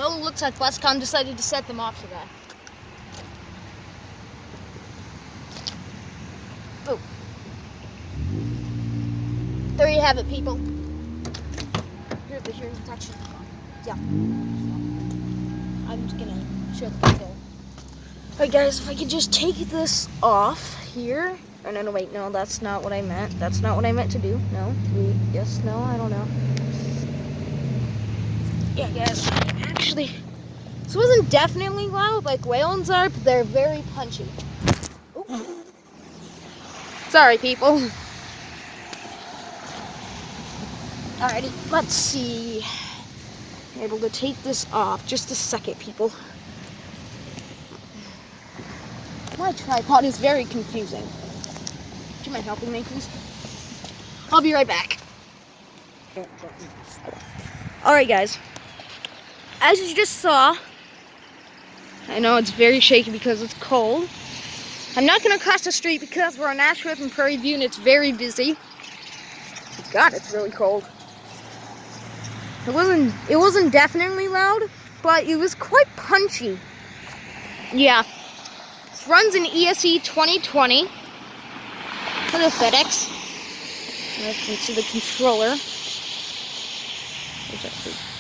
Well, it looks like WestCom decided to set them off today. Oh. There you have it, people. Here's the hearing protection. Yeah. I'm just gonna show the control. Alright guys, if I could just take this off here. Oh, no, wait, no, that's not what I meant. That's not what I meant to do. No, yes, no, I don't know. Yeah, guys, actually, this wasn't definitely loud like whelens are, but they're very punchy. Ooh. Sorry, people. Alrighty, let's see. I'm able to take this off. Just a second, people. My tripod is very confusing. Do you mind helping me, please? I'll be right back. Alright, guys. As you just saw, I know it's very shaky because it's cold. I'm not going to cross the street because we're on Ashworth and Prairie View and it's very busy. God, it's really cold. It wasn't definitely loud, but it was quite punchy. Yeah. This runs in ESE 2020 for the Thx. You can see the controller.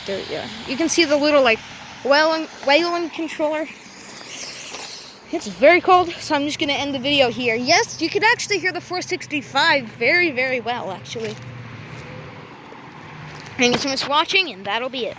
There, yeah. You can see the little like Whelen controller. It's very cold, so I'm just gonna end the video here. Yes, you can actually hear the 465 very, very well, actually. Thank you so much for watching, and that'll be it.